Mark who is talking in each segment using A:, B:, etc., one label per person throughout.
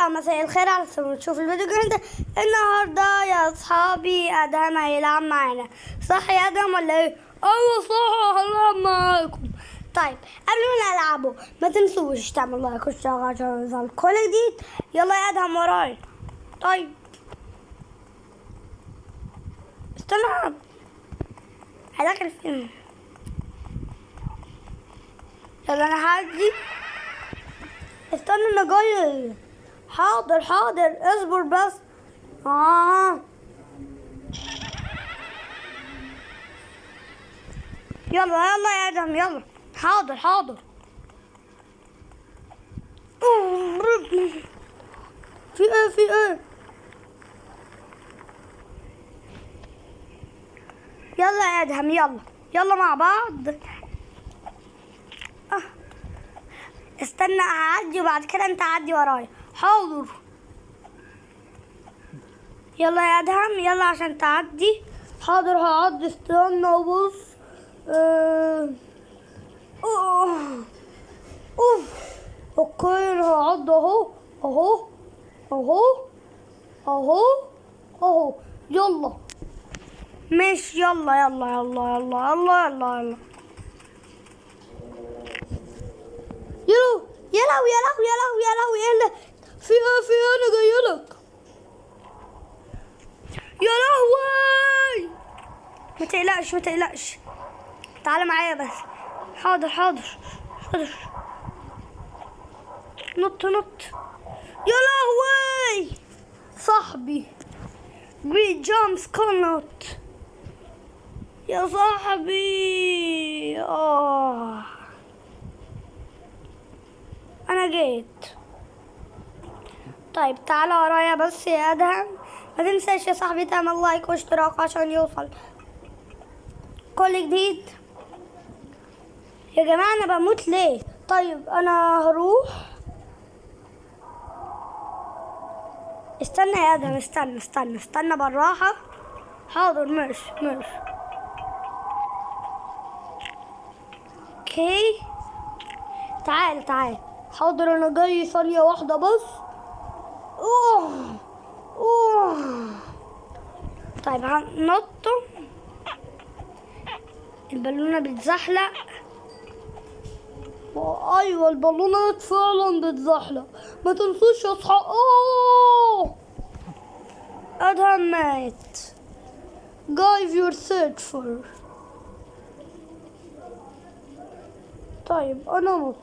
A: مساء الخير على السلامة. تشوف الفيديو كده النهارده يا اصحابي. ادهم هيلعب معانا، صح يا ادهم ولا ايه؟ ايوه صح، هلعب معاكم. طيب قبل ما نلعبه ما تنسوش تعملوا لايك واشتراك عشان يوصل كل جديد. يلا يا ادهم وراي. طيب استنى هذاك الفيلم. يلا انا هعدي. استنى انا جاي. حاضر اصبر بس. يلا يا ادم يلا. حاضر. في ايه؟ يلا يا ادهم يلا مع بعض. استنى اعدي وبعد كده انت عدي ورايا. حاضر. يلا يا ادهم يلا عشان تعدي. حاضر هعدي. استنى وبص. اوكي انا هعدي اهو. يلا ماشي. يلا يلا في ايه انا جايلك. يا لهوي ما تقلقش تعالى معايا بس. حاضر نط يا لهوي صاحبي. جريت جامس كونت يا صاحبي. انا جيت. طيب تعالى ورايا بس يا ادهم. ما تنساش يا صاحبي تعمل لايك واشتراك عشان يوصل كل جديد. يا جماعة انا بموت ليه؟ طيب انا هروح. استنى يا ادهم استنى بالراحة. حاضر ماشي. اوكي تعال. حاضر انا جاي ثانية واحدة بس. طيب هنط. البالونة بتزحلق. ايوه البالونات فعلا بتزحلق. ما تنسوش يا اصحاب. ادهم مات. Give your search for. طيب انا مت.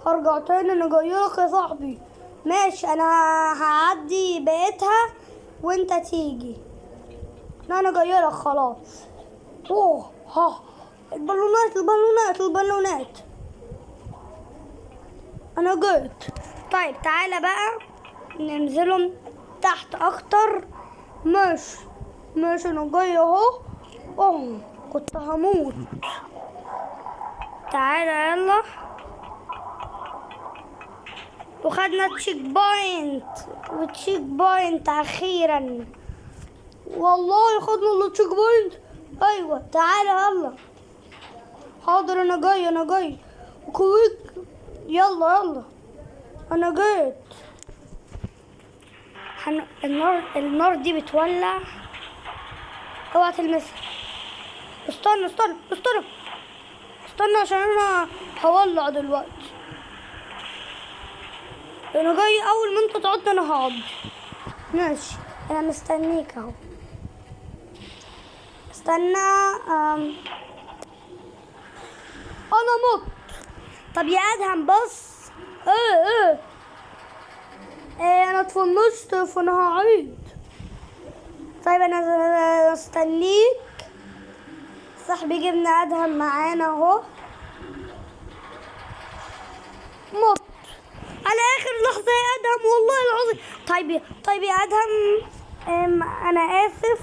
A: هرجع تاني. انا جايلك يا صاحبي. ماشي انا هعدي بقيتها وانت تيجي. لا انا جايلك خلاص. البالونات انا جيت. طيب تعالى بقى ننزلهم تحت اكتر. ماشي انا جاي اهو. كنت هموت. تعالى يلا. وخدنا تشيك بوينت اخيرا. والله خدنا التشيك بوينت. ايوه تعالى يلا. حاضر انا جاي. كويك يلا انا جيت. النار دي بتولع. اوعى تلمسها. استنى عشان انا هولع دلوقتي. انا جاي. اول ما انت تقعد انا هقعد. ماشي انا مستنيك اهو. استنى. انا مت. طب يا ادهم بص. ايه انا اتفنشت فانا هعيد. طيب انا استنيك. صاحبي جبنا ادهم معانا اهو. مت على اخر لحظة يا ادهم والله العظيم. طيب يا ادهم انا اسف.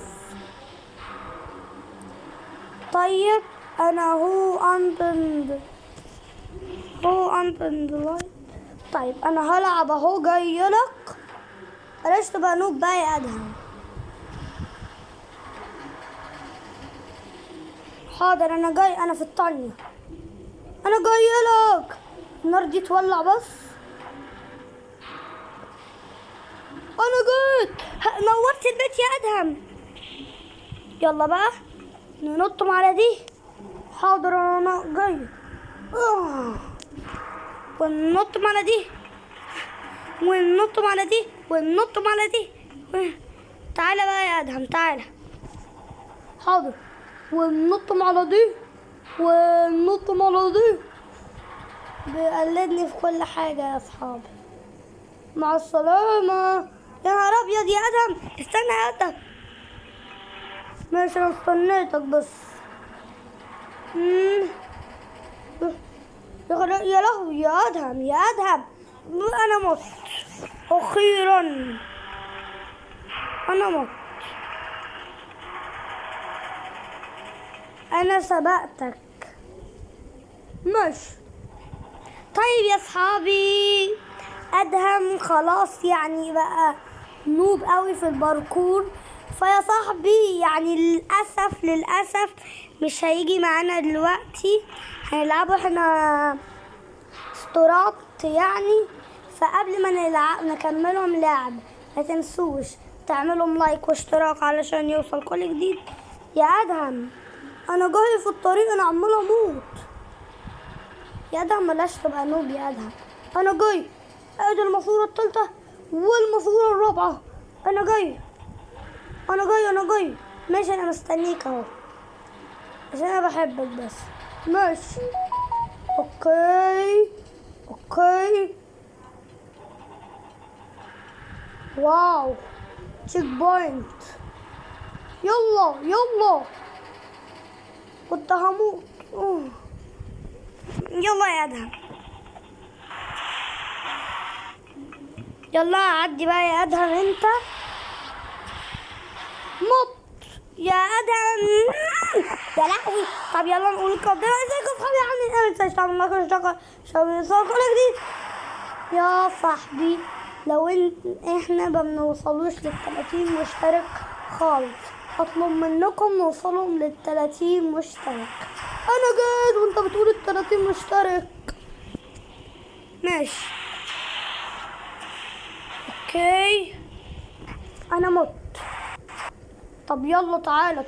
A: طيب انا هو انبند لايت. طيب انا هلعب اهو جايلك. بلاش تبقى نوب بقى يا ادهم. حاضر انا جاي. انا في الطانية. انا جايلك. النار دي تولع بس. نورت البيت يا ادهم. يلا بقى ننط على دي. حاضر انا جاي. وننط على دي وننط على دي وننط على دي. تعالى بقى يا ادهم تعالى. حاضر. وننط على دي وننط على دي. بيقلدني في كل حاجة يا اصحابي. مع السلامة. يا نهار ابيض يا ادهم استنى يا ادهم. ماشي انا استنيتك بس. يا لهوي يا ادهم يا ادهم انا مت. اخيرا انا مت. انا سبقتك. ماشي. طيب يا اصحابي ادهم خلاص يعني بقى نوب قوي في الباركور. فيا صاحبي يعني للاسف مش هيجي معانا دلوقتي. هنلعبه احنا استرات يعني. فقبل ما نكملهم لعب ما تنسوش تعملوا لايك واشتراك علشان يوصل كل جديد. يا ادهم انا جاي في الطريق انا عمال اموت. يا ادهم بلاش تبقى نوب يا ادهم. انا جاي. ادي الماسوره الثالثه والماسوره الرابعه. انا جاي. ماشي انا مستنيك اهو عشان انا بحبك بس. ماشي. اوكي. واو تشيك بوينت. يلا كنت هموت. يلا يا ادهم. يلا عدي بقى يا ادهم انت. نط يا ادهم. يا لهوي. طب يلا نقول قدام. ازيكم اصحابي عاملين ايه؟ تعمل معاكم اشتراك عشان يوصل كل جديد. يا صاحبي لو احنا ما بنوصلوش لل30 مشترك خالص اطلب منكم نوصلهم لل30 مشترك. انا جاهز وانت بتقول ال30 مشترك. ماشي. اوكي انا مت. طب يلا تعالى.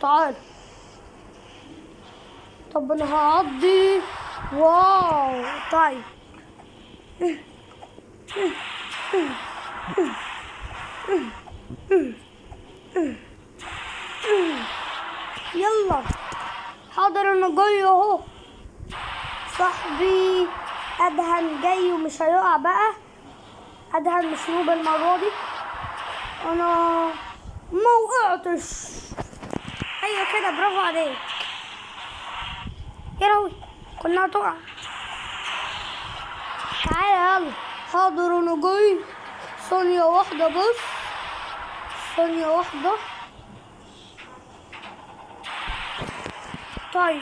A: طب انا هعدي. واو. طيب يلا. حاضر انا جاي اهو. صاحبي ادهم جاي ومش هيقع بقى. ادهم مش نوب المرة دي. انا ما وقعتش. ايوه كده برافو عليك. يا لهوي كنا هتقع. تعالى يلا. حاضر انا جاي. ثانية واحدة بس. ثانية واحدة. طيب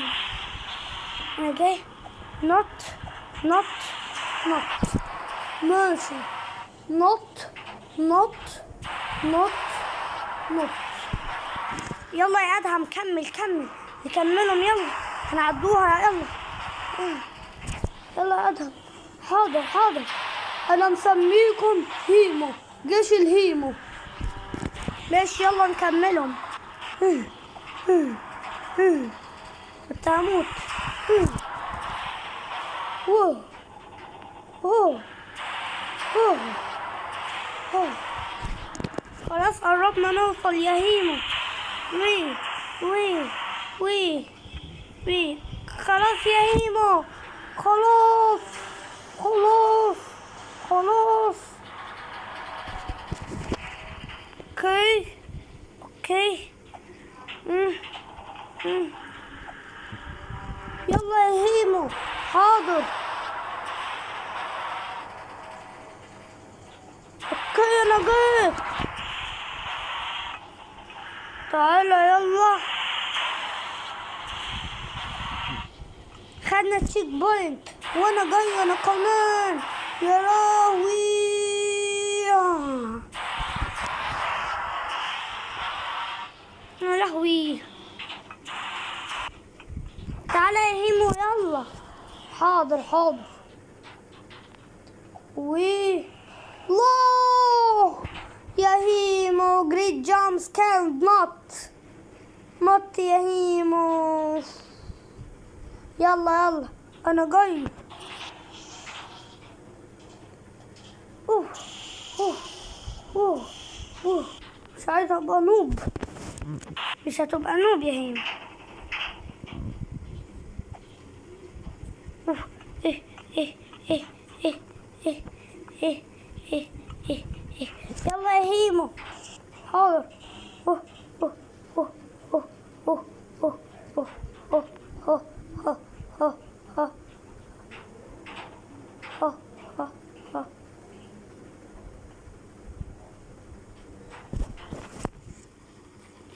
A: انا جاي. نط. ماشي. نط. يلا يا ادهم كمل. نكملهم يلا. هنعدوها يلا. يلا يا ادهم. حاضر. انا مسميكم هيمو. جيش الهيمو. ماشي يلا نكملهم. كنت هموت. خلاص قربنا نوصل يا هيمو. وي خلاص يا هيمو. خلاص. اوكي. يلا يا هيمو. حاضر. اوكي انا جيت. تعالى يلا. خدنا تشيك بوينت وانا جاي انا كمان. يا لهوي. تعالى يا هيمو يلا. حاضر. الله يا هيمو جري. Please jump scare نط يا هيمو. يلا انا جاي. مش عايز ابقى نوب. مش هتبقى نوب يا هيمو. ايه ايه ايه ايه ايه ايه ايه ايه ايه يلا يا هيمو. حاضر.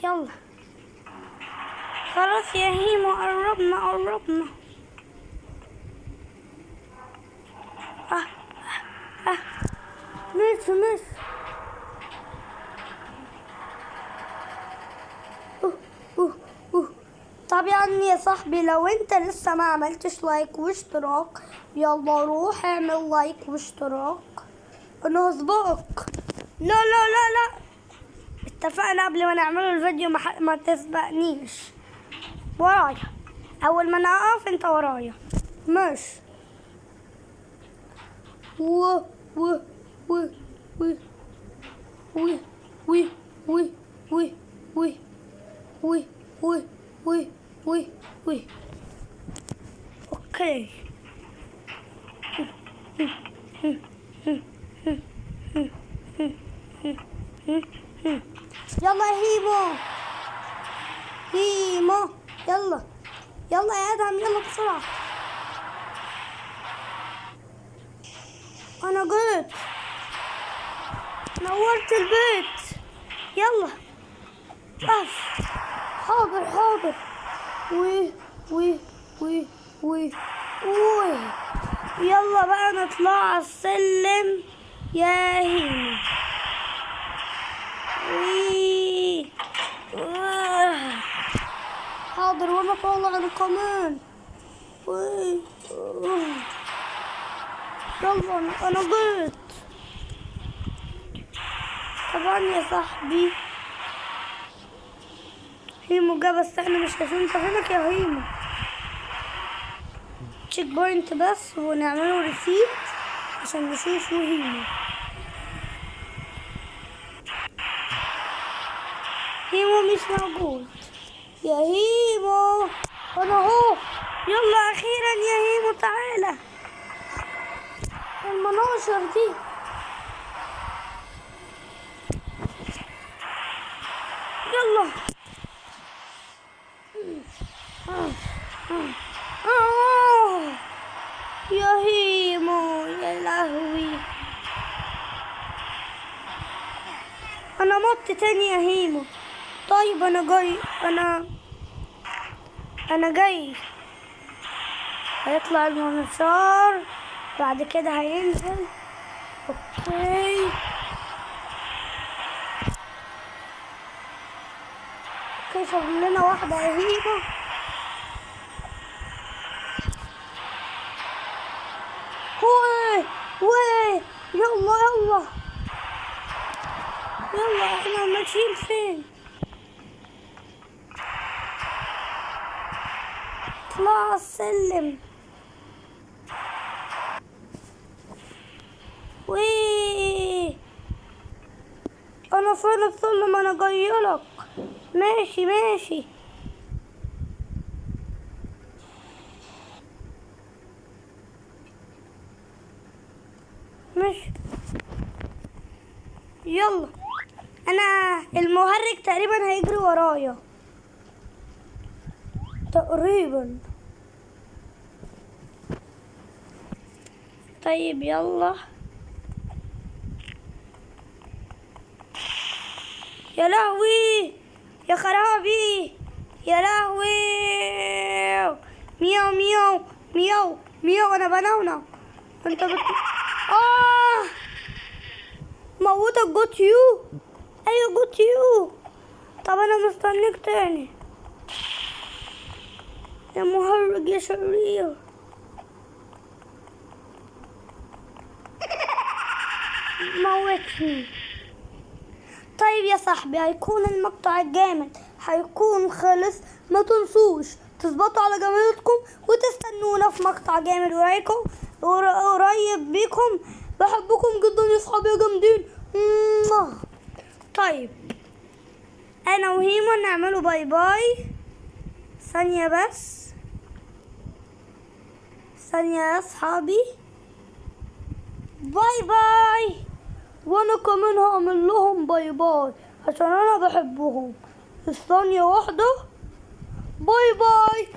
A: يلا خلاص يا هيمو قربنا. مش طب يعني يا صاحبي لو انت لسه ما عملتش لايك واشتراك يلا روح اعمل لايك واشتراك. انا هسبقك. لا اتفقنا قبل ما نعمل الفيديو ما تسبقنيش. ورايا اول ما انا اقف انت ورايا. ماشي. و و و و و و و و و وي وي وي وي وي. اوكي. يلا يا هيمو يلا يا ادهم يلا بسرعة. انا جيت نورت البيت. يلا حاضر. وي يلا بقى نطلع على السلم يا هيمو. حاضر وانا طالع انا كمان. يلا انا جيت. طبعا يا صاحبي هيمو جه بس احنا مش شايفين. فينك يا هيمو؟ تشيك بوينت بس ونعمله ريسيت عشان نشوفه هيمو. هيمو مش موجود يا هيمو. انا اهو. يلا اخيرا يا هيمو تعالى. المناشر دي يلا. يا هيمو يا لهوي. انا مت تاني يا هيمو. طيب انا جاي. انا جاي. هيطلع المنشار بعد كده هينزل. اوكي فاضل لنا واحدة يا هيمو. وي يلا احنا ماشيين فين؟ اطلع السلم. وي انا فين السلم؟ انا جايلك. ماشي يلا. انا المهرج تقريبا هيجري ورايا تقريبا. طيب يلا. يا لهوي يا خرابي يا لهوي. مياو انا بنونو. انت موتك. جوت يو. ايوه جوت يو. طب انا مستنيك تاني يا مهرج يا شرير. موتني. طيب يا صاحبي، هيكون المقطع الجامد هيكون خلص. ما تنسوش تظبطوا على جميلتكم وتستنونا في مقطع جامد قريب بيكم. بحبكم جدا يا صحابي يا جامدين. طيب انا وهيما نعمله باي باي. ثانية بس، ثانية يا صحابي. باي باي. وانا كمان هعمل لهم باي باي عشان انا بحبهم. ثانية واحدة. باي باي.